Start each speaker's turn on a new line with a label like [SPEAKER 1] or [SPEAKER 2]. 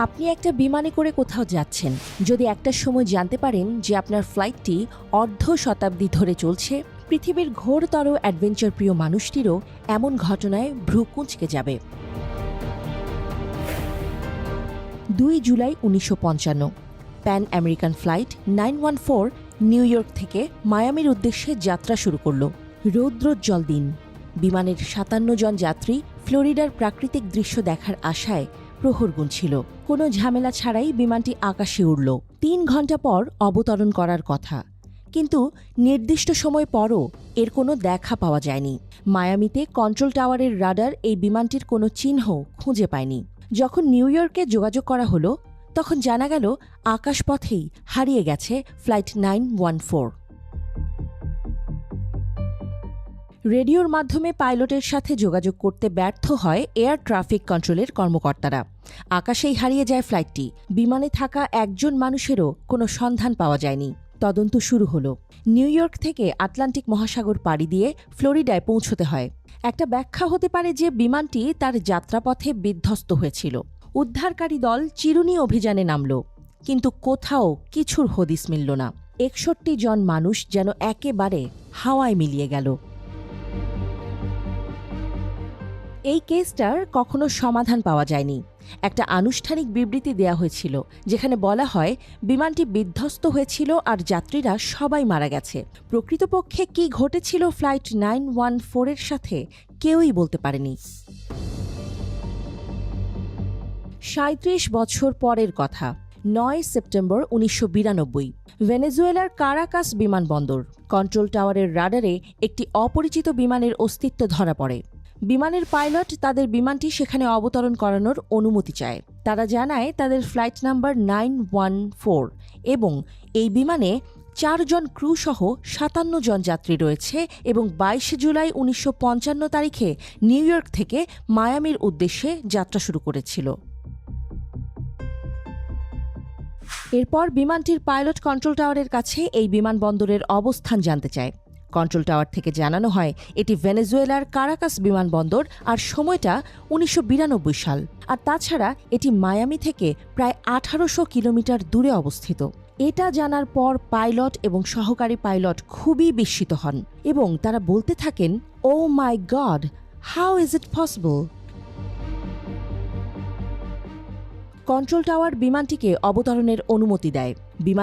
[SPEAKER 1] আপনি একটা বিমানে করে কোথাও যাচ্ছেন, যদি একটা সময় জানতে পারেন যে আপনার ফ্লাইটটি অর্ধ শতাব্দী ধরে চলছে, পৃথিবীর ঘোরতর অ্যাডভেঞ্চার প্রিয় মানুষটিরও এমন ঘটনায় ভ্রু কুঁচকে যাবে। 2 July 1955 pan American flight 914 new York থেকে মায়ামির উদ্দেশ্যে যাত্রা শুরু করল। রৌদ্রোজ্জ্বল দিন। বিমানের 57 জন যাত্রী ফ্লোরিডার প্রাকৃতিক দৃশ্য দেখার আশায় প্রহর গুনছিল। কোনো ঝামেলা ছাড়াই বিমানটি আকাশে উড়ল। 3 ঘণ্টা পর অবতরণ করার কথা, কিন্তু নির্দিষ্ট সময় পরও এর কোনো দেখা পাওয়া যায়নি। মায়ামিতে কন্ট্রোল টাওয়ারের রাডার এই বিমানটির কোনো চিহ্ন খুঁজে পায়নি। যখন নিউ ইয়র্কে যোগাযোগ করা হলো, তখন জানা গেল আকাশপথেই হারিয়ে গেছে ফ্লাইট 914। রেডিওর মাধ্যমে পাইলটের সাথে যোগাযোগ করতে ব্যর্থ হয় এয়ার ট্রাফিক কন্ট্রোলের কর্মকর্তারা। আকাশেই হারিয়ে যায় ফ্লাইটটি। বিমানে থাকা একজন মানুষেরও কোনো সন্ধান পাওয়া যায়নি। তদন্ত শুরু হলো। নিউ ইয়র্ক থেকে আটলান্টিক মহাসাগর পাড়ি দিয়ে ফ্লোরিডায় পৌঁছতে হয়। একটা ব্যাখ্যা হতে পারে যে বিমানটি তার যাত্রাপথে বিধ্বস্ত হয়েছিল। উদ্ধারকারী দল চিরুনি অভিযানে নামল, কিন্তু কোথাও কিছুর হদিস মিলল না। 61 জন মানুষ যেন একেবারে হাওয়ায় মিলিয়ে গেল। এই কেসটার কখনো সমাধান পাওয়া যায়নি। একটা আনুষ্ঠানিক বিবৃতি দেয়া হয়েছিল, যেখানে বলা হয় বিমানটি বিধ্বস্ত হয়েছিল আর যাত্রীরা সবাই মারা গেছে। প্রকৃতপক্ষে কি ঘটেছিল ফ্লাইট 914 এর সাথে কেউই বলতে পারেনি। 37 বছর পরের কথা, 9 সেপ্টেম্বর 1992 ভেনেজুয়েলার কারাকাস বিমানবন্দর। কন্ট্রোল টাওয়ারের রাডারে একটি অপরিচিত বিমানের অস্তিত্ব ধরা পড়ে। বিমানের পাইলট তাদের বিমানটি সেখানে অবতরণ করানোর অনুমতি চায়। তারা জানায় তাদের ফ্লাইট নাম্বার 914 এবং এই বিমানে 4 জন ক্রু সহ 57 জন যাত্রী রয়েছে এবং 22 জুলাই 1955 তারিখে নিউ ইয়র্ক থেকে মায়ামির উদ্দেশ্যে যাত্রা শুরু করেছিল। এরপর বিমানটির পাইলট কন্ট্রোল টাওয়ারের কাছে এই বিমানবন্দরের অবস্থান জানতে চায়। কন্ট্রোল টাওয়ার থেকে জানানো হয় এটি ভেনেজুয়েলার কারাকাস বিমানবন্দর আর সময়টা 1992 সাল। আর তাছাড়া এটি মায়ামি থেকে প্রায় 1800 কিলোমিটার দূরে অবস্থিত। এটা জানার পর পাইলট এবং সহকারী পাইলট খুবই বিস্মিত হন এবং তারা বলতে থাকেন, oh my god, how is it possible. Control tower বিমানটিকে অবতরণের অনুমতি দেয়। বিমান